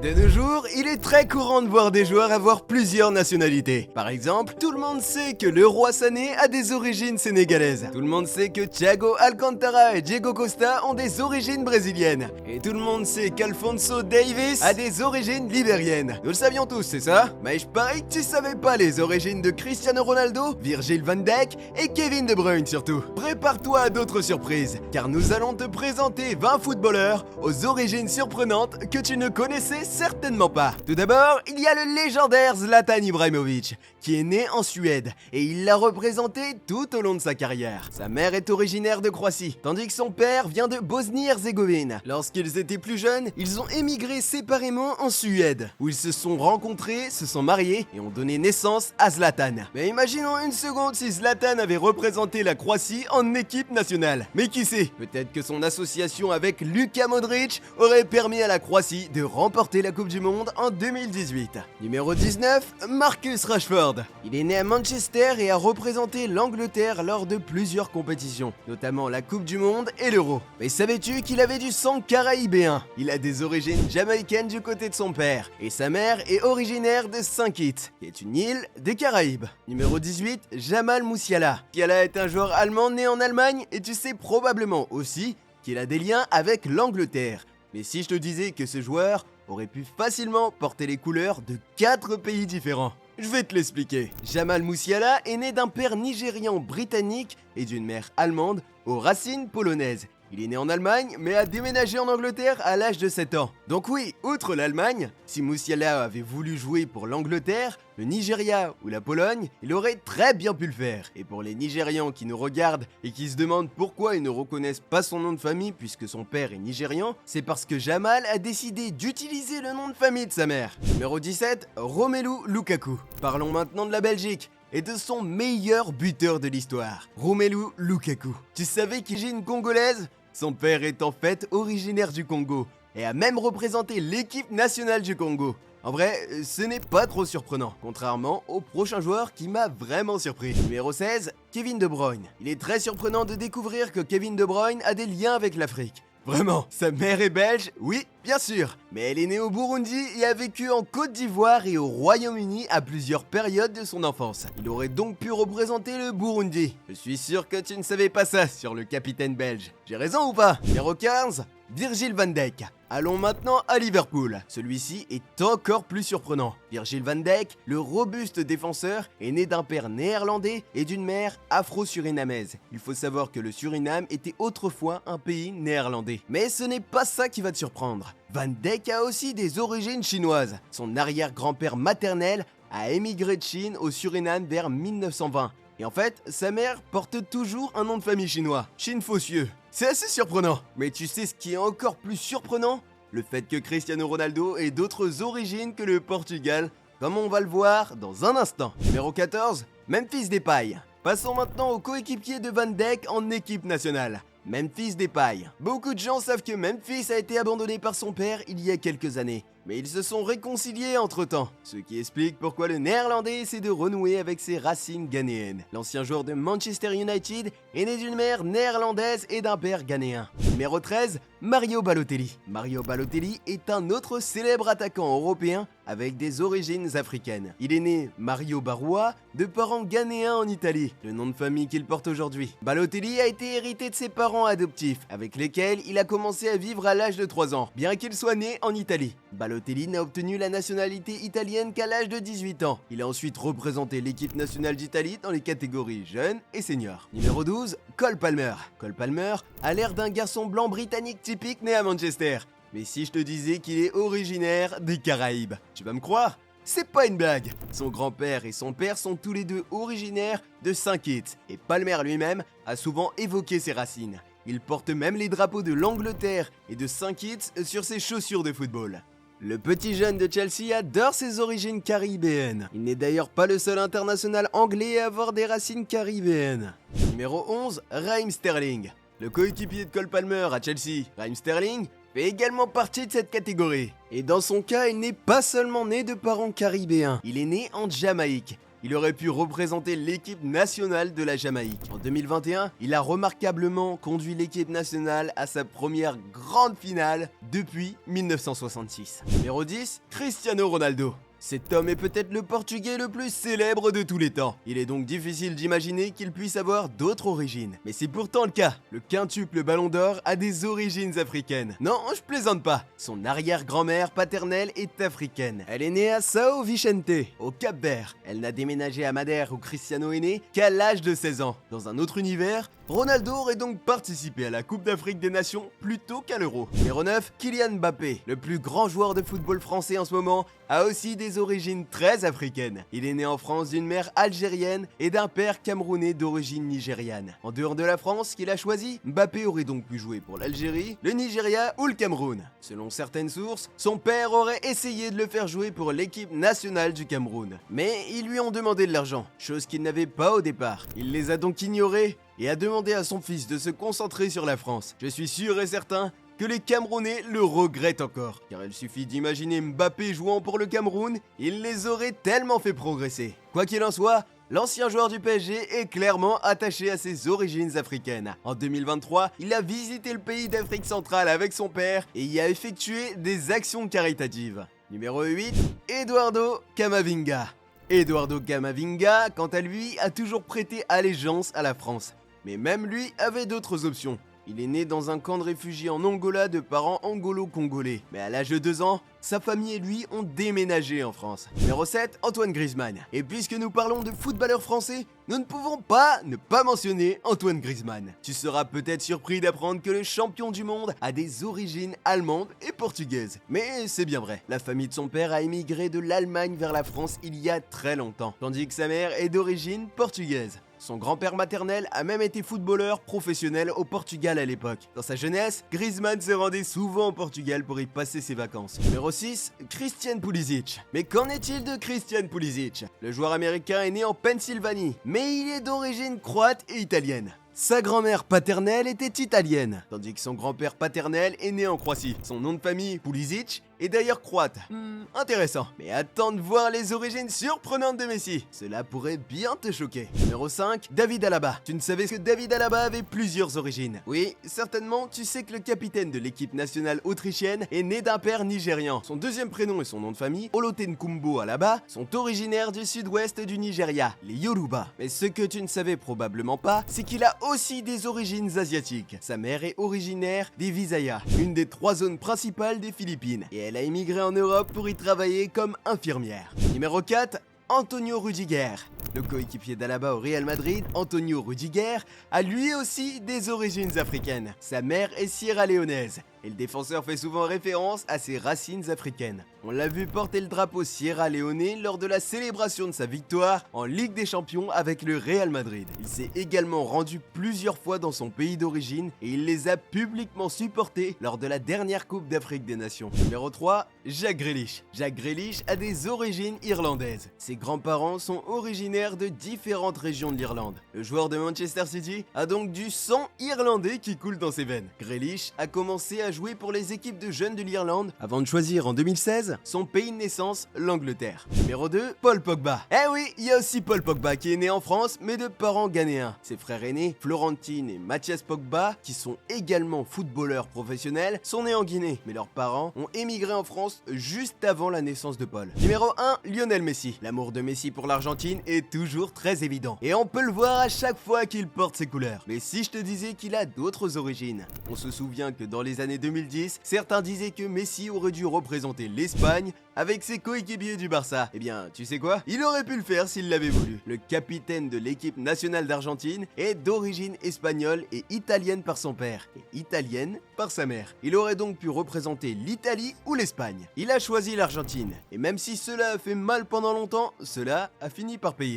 De nos jours, il est très courant de voir des joueurs avoir plusieurs nationalités. Par exemple, tout le monde sait que le roi Sané a des origines sénégalaises. Tout le monde sait que Thiago Alcantara et Diego Costa ont des origines brésiliennes. Et tout le monde sait qu'Alphonso Davies a des origines libériennes. Nous le savions tous, c'est ça? Mais je parie que tu savais pas les origines de Cristiano Ronaldo, Virgil van Dijk et Kevin De Bruyne surtout. Prépare-toi à d'autres surprises, car nous allons te présenter 20 footballeurs aux origines surprenantes que tu ne connaissais certainement pas. Tout d'abord, il y a le légendaire Zlatan Ibrahimovic, qui est né en Suède et il l'a représenté tout au long de sa carrière. Sa mère est originaire de Croatie, tandis que son père vient de Bosnie-Herzégovine. Lorsqu'ils étaient plus jeunes, ils ont émigré séparément en Suède, où ils se sont rencontrés, se sont mariés et ont donné naissance à Zlatan. Mais imaginons une seconde si Zlatan avait représenté la Croatie en équipe nationale. Mais qui sait, peut-être que son association avec Luka Modric aurait permis à la Croatie de remporter la Coupe du Monde en 2018. Numéro 19, Marcus Rashford. Il est né à Manchester et a représenté l'Angleterre lors de plusieurs compétitions, notamment la Coupe du Monde et l'Euro. Mais savais-tu qu'il avait du sang caraïbéen? Il a des origines jamaïcaines du côté de son père, et sa mère est originaire de Saint Kitts, qui est une île des Caraïbes. Numéro 18, Jamal Musiala. Musiala est un joueur allemand né en Allemagne, et tu sais probablement aussi qu'il a des liens avec l'Angleterre. Mais si je te disais que ce joueur aurait pu facilement porter les couleurs de 4 pays différents? Je vais te l'expliquer. Jamal Musiala est né d'un père nigérian britannique et d'une mère allemande aux racines polonaises. Il est né en Allemagne, mais a déménagé en Angleterre à l'âge de 7 ans. Donc oui, outre l'Allemagne, si Musiala avait voulu jouer pour l'Angleterre, le Nigeria ou la Pologne, il aurait très bien pu le faire. Et pour les Nigérians qui nous regardent et qui se demandent pourquoi ils ne reconnaissent pas son nom de famille puisque son père est nigérian, c'est parce que Jamal a décidé d'utiliser le nom de famille de sa mère. Numéro 17, Romelu Lukaku. Parlons maintenant de la Belgique et de son meilleur buteur de l'histoire, Romelu Lukaku. Tu savais qu'il est une Congolaise? Son père est en fait originaire du Congo et a même représenté l'équipe nationale du Congo. En vrai, ce n'est pas trop surprenant, contrairement au prochain joueur qui m'a vraiment surpris. Numéro 16, Kevin De Bruyne. Il est très surprenant de découvrir que Kevin De Bruyne a des liens avec l'Afrique. Vraiment, sa mère est belge, oui, bien sûr, mais elle est née au Burundi et a vécu en Côte d'Ivoire et au Royaume-Uni à plusieurs périodes de son enfance. Il aurait donc pu représenter le Burundi. Je suis sûr que tu ne savais pas ça sur le capitaine belge. J'ai raison ou pas? Numéro 15, Virgil van Dijk. Allons maintenant à Liverpool. Celui-ci est encore plus surprenant. Virgil van Dijk, le robuste défenseur, est né d'un père néerlandais et d'une mère afro-surinamaise. Il faut savoir que le Suriname était autrefois un pays néerlandais. Mais ce n'est pas ça qui va te surprendre. Van Dijk a aussi des origines chinoises. Son arrière-grand-père maternel a émigré de Chine au Suriname vers 1920. Et en fait, sa mère porte toujours un nom de famille chinois, Shin Fossieux. C'est assez surprenant. Mais tu sais ce qui est encore plus surprenant? Le fait que Cristiano Ronaldo ait d'autres origines que le Portugal, comme on va le voir dans un instant. Numéro 14, Memphis Depay. Passons maintenant au coéquipier de Van Dijk en équipe nationale, Memphis Depay. Beaucoup de gens savent que Memphis a été abandonné par son père il y a quelques années. Mais ils se sont réconciliés entre-temps, ce qui explique pourquoi le néerlandais essaie de renouer avec ses racines ghanéennes. L'ancien joueur de Manchester United est né d'une mère néerlandaise et d'un père ghanéen. Numéro 13, Mario Balotelli. Mario Balotelli est un autre célèbre attaquant européen avec des origines africaines. Il est né Mario Barua de parents ghanéens en Italie, le nom de famille qu'il porte aujourd'hui. Balotelli a été hérité de ses parents adoptifs, avec lesquels il a commencé à vivre à l'âge de 3 ans, bien qu'il soit né en Italie. Balotelli n'a obtenu la nationalité italienne qu'à l'âge de 18 ans. Il a ensuite représenté l'équipe nationale d'Italie dans les catégories jeunes et seniors. Numéro 12, Cole Palmer. Cole Palmer a l'air d'un garçon blanc britannique typique né à Manchester. Mais si je te disais qu'il est originaire des Caraïbes, tu vas me croire? C'est pas une blague. Son grand-père et son père sont tous les deux originaires de Saint Kitts. Et Palmer lui-même a souvent évoqué ses racines. Il porte même les drapeaux de l'Angleterre et de Saint Kitts sur ses chaussures de football. Le petit jeune de Chelsea adore ses origines caribéennes. Il n'est d'ailleurs pas le seul international anglais à avoir des racines caribéennes. Numéro 11, Raheem Sterling. Le coéquipier de Cole Palmer à Chelsea, Raheem Sterling, fait également partie de cette catégorie. Et dans son cas, il n'est pas seulement né de parents caribéens, il est né en Jamaïque. il aurait pu représenter l'équipe nationale de la Jamaïque. En 2021, il a remarquablement conduit l'équipe nationale à sa première grande finale depuis 1966. Numéro 10, Cristiano Ronaldo. Cet homme est peut-être le Portugais le plus célèbre de tous les temps. Il est donc difficile d'imaginer qu'il puisse avoir d'autres origines. Mais c'est pourtant le cas. Le quintuple Ballon d'Or a des origines africaines. Non, je plaisante pas. Son arrière-grand-mère paternelle est africaine. Elle est née à Sao Vicente, au Cap-Vert. Elle n'a déménagé à Madère où Cristiano est né qu'à l'âge de 16 ans. Dans un autre univers, Ronaldo aurait donc participé à la Coupe d'Afrique des Nations plutôt qu'à l'Euro. Numéro 9, Kylian Mbappé. Le plus grand joueur de football français en ce moment a aussi des origines très africaines. Il est né en France d'une mère algérienne et d'un père camerounais d'origine nigériane. En dehors de la France qu'il a choisi, Mbappé aurait donc pu jouer pour l'Algérie, le Nigeria ou le Cameroun. Selon certaines sources, son père aurait essayé de le faire jouer pour l'équipe nationale du Cameroun. Mais ils lui ont demandé de l'argent, chose qu'il n'avait pas au départ. Il les a donc ignorés et a demandé à son fils de se concentrer sur la France. Je suis sûr et certain que les Camerounais le regrettent encore, car il suffit d'imaginer Mbappé jouant pour le Cameroun, il les aurait tellement fait progresser. Quoi qu'il en soit, l'ancien joueur du PSG est clairement attaché à ses origines africaines. En 2023, il a visité le pays d'Afrique centrale avec son père et y a effectué des actions caritatives. Numéro 8, Eduardo Camavinga. Eduardo Camavinga, quant à lui, a toujours prêté allégeance à la France. Mais même lui avait d'autres options. Il est né dans un camp de réfugiés en Angola de parents angolo-congolais. Mais à l'âge de 2 ans, sa famille et lui ont déménagé en France. Numéro 7, Antoine Griezmann. Et puisque nous parlons de footballeurs français, nous ne pouvons pas ne pas mentionner Antoine Griezmann. Tu seras peut-être surpris d'apprendre que le champion du monde a des origines allemandes et portugaises. Mais c'est bien vrai. La famille de son père a émigré de l'Allemagne vers la France il y a très longtemps, tandis que sa mère est d'origine portugaise. Son grand-père maternel a même été footballeur professionnel au Portugal à l'époque. Dans sa jeunesse, Griezmann se rendait souvent au Portugal pour y passer ses vacances. Numéro 6, Christian Pulisic. Mais qu'en est-il de Christian Pulisic? Le joueur américain est né en Pennsylvanie, mais il est d'origine croate et italienne. Sa grand-mère paternelle était italienne, tandis que son grand-père paternel est né en Croatie. Son nom de famille, Pulisic, est d'ailleurs croate. Intéressant. Mais attends de voir les origines surprenantes de Messi. Cela pourrait bien te choquer. Numéro 5, David Alaba. Tu ne savais que David Alaba avait plusieurs origines. Oui, certainement, tu sais que le capitaine de l'équipe nationale autrichienne est né d'un père nigérian. Son deuxième prénom et son nom de famille, Olotenkumbo Alaba, sont originaires du sud-ouest du Nigeria, les Yoruba. Mais ce que tu ne savais probablement pas, c'est qu'il a aussi des origines asiatiques. Sa mère est originaire des Visayas, une des 3 zones principales des Philippines, et elle a émigré en Europe pour y travailler comme infirmière. Numéro 4, Antonio Rudiger. Le coéquipier d'Alaba au Real Madrid, Antonio Rudiger, a lui aussi des origines africaines. Sa mère est sierra-léonaise. Et le défenseur fait souvent référence à ses racines africaines. On l'a vu porter le drapeau sierra-léonais lors de la célébration de sa victoire en Ligue des Champions avec le Real Madrid. Il s'est également rendu plusieurs fois dans son pays d'origine et il les a publiquement supportés lors de la dernière Coupe d'Afrique des Nations. Numéro 3, Jack Grealish. Jack Grealish a des origines irlandaises. Ses grands-parents sont originaires de différentes régions de l'Irlande. Le joueur de Manchester City a donc du sang irlandais qui coule dans ses veines. Grealish a commencé à jouer pour les équipes de jeunes de l'Irlande avant de choisir en 2016 son pays de naissance, l'Angleterre. Numéro 2, Paul Pogba. Eh oui, il y a aussi Paul Pogba qui est né en France mais de parents ghanéens. Ses frères aînés, Florentine et Mathias Pogba, qui sont également footballeurs professionnels, sont nés en Guinée, mais leurs parents ont émigré en France juste avant la naissance de Paul. Numéro 1, Lionel Messi. L'amour de Messi pour l'Argentine est toujours très évident et on peut le voir à chaque fois qu'il porte ses couleurs. Mais si je te disais qu'il a d'autres origines, on se souvient que dans les années 2010, certains disaient que Messi aurait dû représenter l'Espagne avec ses coéquipiers du Barça. Eh bien, tu sais quoi? Il aurait pu le faire s'il l'avait voulu. Le capitaine de l'équipe nationale d'Argentine est d'origine espagnole et italienne par son père, et italienne par sa mère. Il aurait donc pu représenter l'Italie ou l'Espagne. Il a choisi l'Argentine, et même si cela a fait mal pendant longtemps, cela a fini par payer.